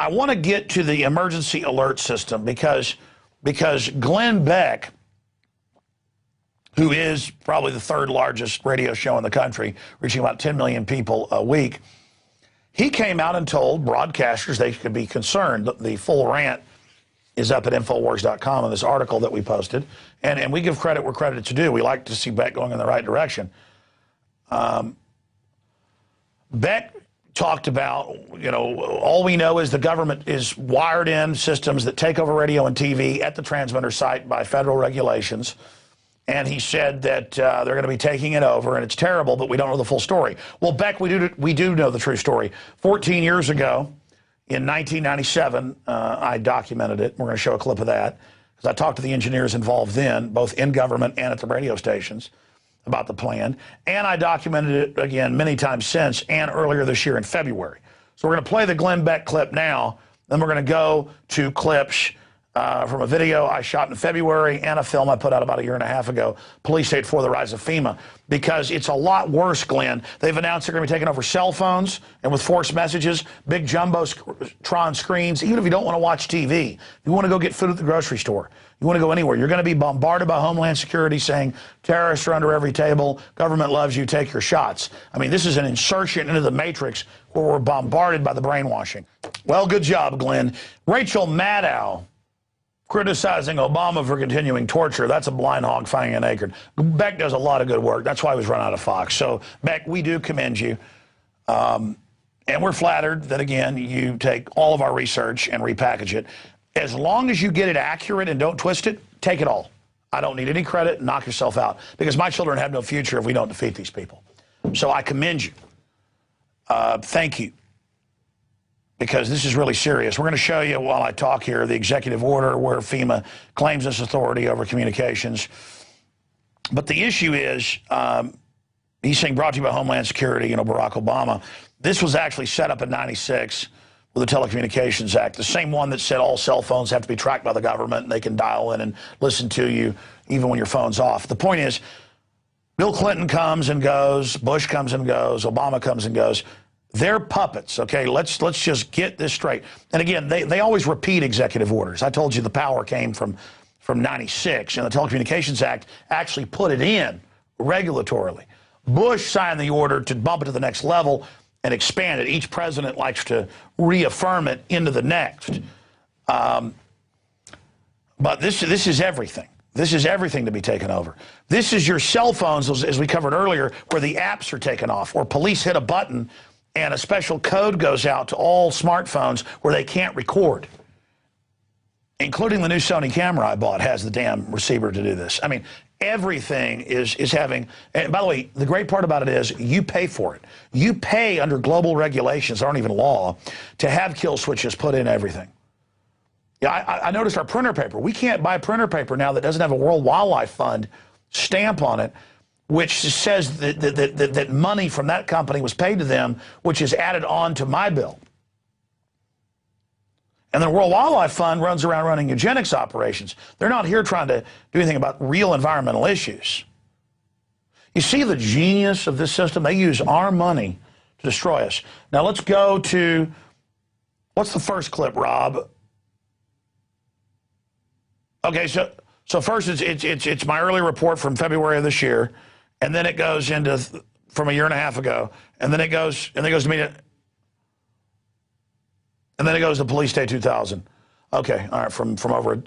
I want to get to the emergency alert system because Glenn Beck, who is probably the third largest radio show in the country, reaching about 10 million people a week, he came out and told broadcasters they could be concerned. The full rant is up at Infowars.com in this article that we posted. And we give credit where credit is due. We like to see Beck going in the right direction. Beck talked about, all we know is the government is wired in systems that take over radio and TV at the transmitter site by federal regulations. And he said that they're going to be taking it over, and it's terrible, but we don't know the full story. Well, Beck, we do know the true story. 14 years ago, in 1997, I documented it. We're going to show a clip of that, because I talked to the engineers involved then, both in government and at the radio stations, about the plan. And I documented it again many times since, and earlier this year in February. So we're going to play the Glenn Beck clip now. Then we're going to go to clips from a video I shot in February and a film I put out about a year and a half ago, Police State 4, The Rise of FEMA, because it's a lot worse, Glenn. They've announced they're going to be taking over cell phones and with forced messages, big jumbotron screens, even if you don't want to watch TV. If you want to go get food at the grocery store, you want to go anywhere, you're going to be bombarded by Homeland Security saying terrorists are under every table, government loves you, take your shots. I mean, this is an insertion into the matrix where we're bombarded by the brainwashing. Well, good job, Glenn. Rachel Maddow criticizing Obama for continuing torture. That's a blind hog finding an acorn. Beck does a lot of good work. That's why he was run out of Fox. So, Beck, we do commend you. And we're flattered that, again, you take all of our research and repackage it. As long as you get it accurate and don't twist it, take it all. I don't need any credit. Knock yourself out. Because my children have no future if we don't defeat these people. So I commend you. Thank you. Because this is really serious. We're going to show you while I talk here the executive order where FEMA claims this authority over communications. But the issue is, he's saying brought to you by Homeland Security, Barack Obama. This was actually set up in '96 with the Telecommunications Act, the same one that said all cell phones have to be tracked by the government and they can dial in and listen to you even when your phone's off. The point is, Bill Clinton comes and goes, Bush comes and goes, Obama comes and goes. They're puppets, okay? Let's just get this straight. And again, they always repeat executive orders. I told you the power came from '96, and the Telecommunications Act actually put it in regulatorily. Bush signed the order to bump it to the next level and expand it. Each president likes to reaffirm it into the next. But this is everything. This is everything to be taken over. This is your cell phones, as we covered earlier, where the apps are taken off, or police hit a button and a special code goes out to all smartphones where they can't record. Including the new Sony camera I bought has the damn receiver to do this. I mean, everything is having, and by the way, the great part about it is you pay for it. You pay under global regulations, aren't even law, to have kill switches put in everything. Yeah, I noticed our printer paper. We can't buy printer paper now that doesn't have a World Wildlife Fund stamp on it, which says that money from that company was paid to them, which is added on to my bill. And the World Wildlife Fund runs around running eugenics operations. They're not here trying to do anything about real environmental issues. You see the genius of this system? They use our money to destroy us. Now let's go to, what's the first clip, Rob? Okay, so first it's my early report from February of this year. And then it goes into from a year and a half ago, and then it goes to me, and then it goes to Police State 2000. Okay, all right, from over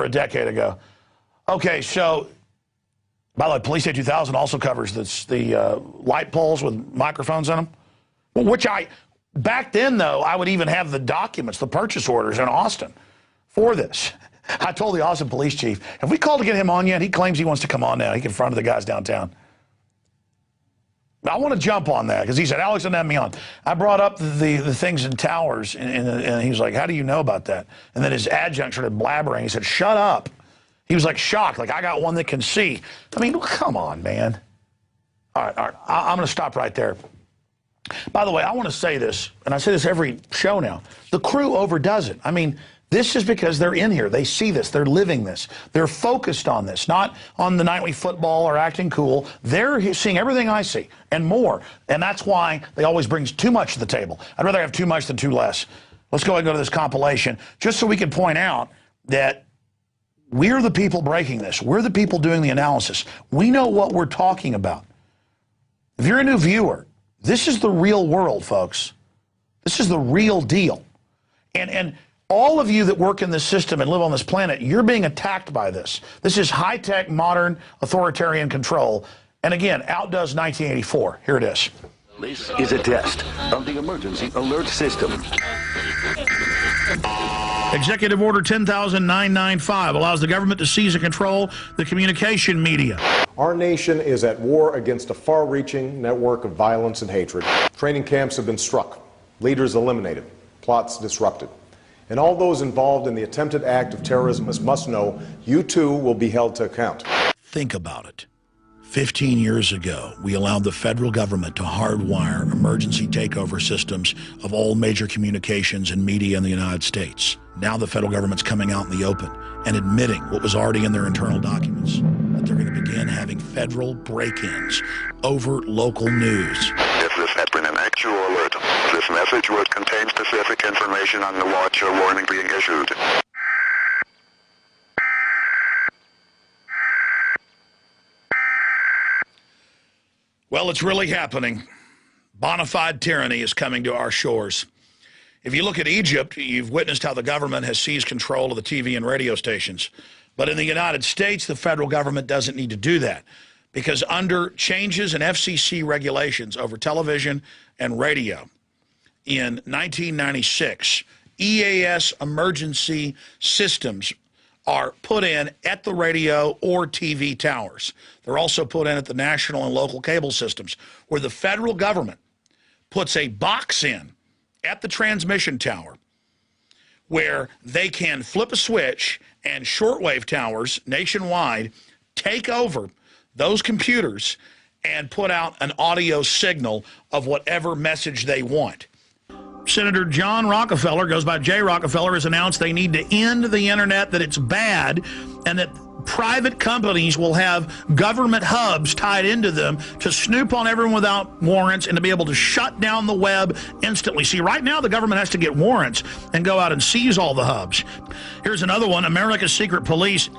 a decade ago. Okay, so by the way, Police State 2000 also covers the light poles with microphones on them, which back then though I would even have the documents, the purchase orders in Austin for this. I told the Austin police chief, have we called to get him on yet? He claims he wants to come on now. He confronted the guys downtown. I want to jump on that because he said, Alex didn't have me on. I brought up the things in towers, and he was like, how do you know about that? And then his adjunct started blabbering. He said, shut up. He was like shocked, like I got one that can see. I mean, come on, man. All right, I'm going to stop right there. By the way, I want to say this, and I say this every show now. The crew overdoes it. I mean, This is because they're in here. They see this. They're living this. They're focused on this, not on the nightly football or acting cool. They're seeing everything I see and more. And that's why they always bring too much to the table. I'd rather have too much than too less. Let's go ahead and go to this compilation just so we can point out that we're the people breaking this. We're the people doing the analysis. We know what we're talking about. If you're a new viewer, this is the real world, folks. This is the real deal. And all of you that work in this system and live on this planet, you're being attacked by this. This is high-tech, modern, authoritarian control. And again, outdoes 1984. Here it is. This is a test of the emergency alert system. Executive Order 10,995 allows the government to seize and control the communication media. Our nation is at war against a far-reaching network of violence and hatred. Training camps have been struck, leaders eliminated, plots disrupted. And all those involved in the attempted act of terrorism must know you too will be held to account. Think about it. 15 years ago, we allowed the federal government to hardwire emergency takeover systems of all major communications and media in the United States. Now the federal government's coming out in the open and admitting what was already in their internal documents, that they're going to begin having federal break-ins over local news. If this had been an actual alert, this message would contain specific information on the watch or warning being issued. Well, it's really happening. Bona fide tyranny is coming to our shores. If you look at Egypt, you've witnessed how the government has seized control of the TV and radio stations. But in the United States, the federal government doesn't need to do that, because under changes in FCC regulations over television and radio in 1996, EAS emergency systems are put in at the radio or TV towers. They're also put in at the national and local cable systems, where the federal government puts a box in at the transmission tower where they can flip a switch and shortwave towers nationwide take over those computers and put out an audio signal of whatever message they want. Senator John Rockefeller, goes by Jay Rockefeller, has announced they need to end the internet, that it's bad, and that private companies will have government hubs tied into them to snoop on everyone without warrants and to be able to shut down the web instantly. See, right now the government has to get warrants and go out and seize all the hubs. Here's another one. America's secret police.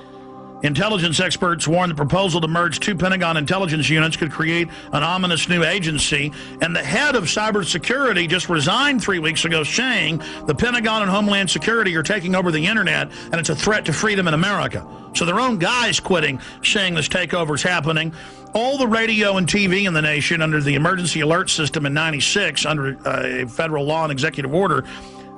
Intelligence experts warn the proposal to merge two Pentagon intelligence units could create an ominous new agency. And the head of cybersecurity just resigned 3 weeks ago, saying the Pentagon and Homeland Security are taking over the internet and it's a threat to freedom in America. So their own guy's quitting, saying this takeover is happening. All the radio and TV in the nation under the emergency alert system in 96, under a federal law and executive order,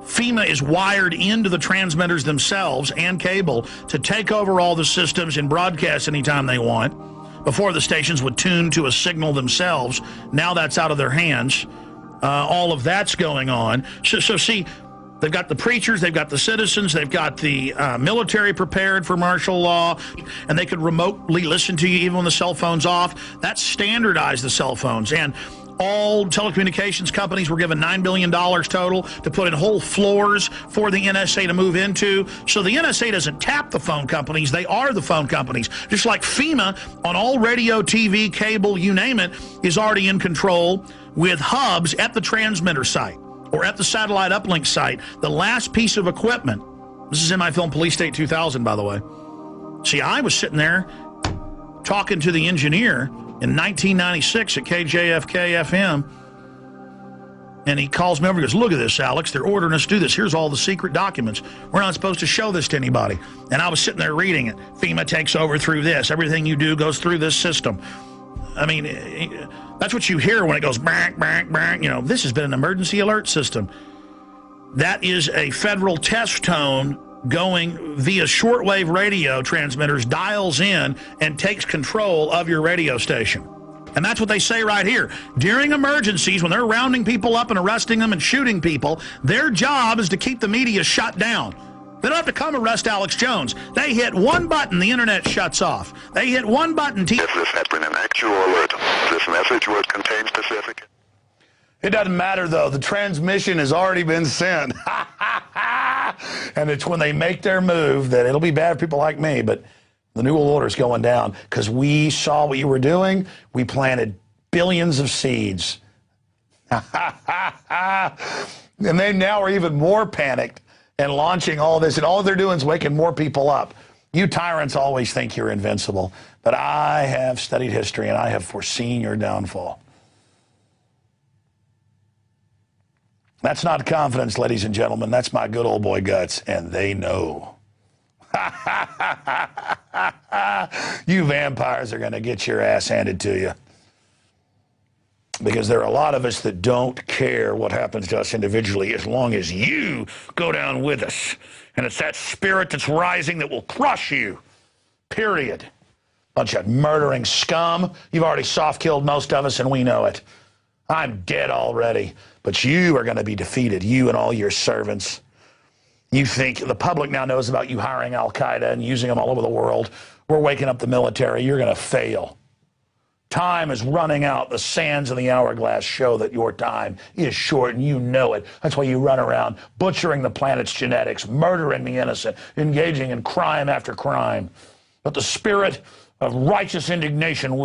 FEMA is wired into the transmitters themselves and cable to take over all the systems and broadcast anytime they want. Before, the stations would tune to a signal themselves. Now that's out of their hands. All of that's going on. So see, they've got the preachers, they've got the citizens, they've got the military prepared for martial law, and they could remotely listen to you even when the cell phone's off. That standardized the cell phones. And all telecommunications companies were given $9 billion total to put in whole floors for the NSA to move into. So the NSA doesn't tap the phone companies. They are the phone companies. Just like FEMA on all radio, TV, cable, you name it, is already in control with hubs at the transmitter site or at the satellite uplink site. The last piece of equipment, this is in my film Police State 2000, by the way. See, I was sitting there talking to the engineer in 1996 at KJFK FM, and he calls me over and goes, "Look at this, Alex. They're ordering us to do this. Here's all the secret documents. We're not supposed to show this to anybody." And I was sitting there reading it. FEMA takes over through this. Everything you do goes through this system. I mean, that's what you hear when it goes bang, bang, bang. You know, this has been an emergency alert system. That is a federal test tone going via shortwave radio transmitters, dials in, and takes control of your radio station. And that's what they say right here. During emergencies, when they're rounding people up and arresting them and shooting people, their job is to keep the media shut down. They don't have to come arrest Alex Jones. They hit one button, the internet shuts off. They hit one button. If this had been an actual alert, this message would contain specific... It doesn't matter, though. The transmission has already been sent. And it's when they make their move that it'll be bad for people like me, but the New World Order is going down because we saw what you were doing. We planted billions of seeds. And they now are even more panicked and launching all this, and all they're doing is waking more people up. You tyrants always think you're invincible, but I have studied history and I have foreseen your downfall. That's not confidence, ladies and gentlemen. That's my good old boy guts, and they know. You vampires are going to get your ass handed to you. Because there are a lot of us that don't care what happens to us individually as long as you go down with us. And it's that spirit that's rising that will crush you. Period. Bunch of murdering scum. You've already soft-killed most of us, and we know it. I'm dead already. But you are going to be defeated, you and all your servants. You think the public now knows about you hiring Al-Qaeda and using them all over the world. We're waking up the military. You're going to fail. Time is running out. The sands of the hourglass show that your time is short, and you know it. That's why you run around butchering the planet's genetics, murdering the innocent, engaging in crime after crime. But the spirit of righteous indignation will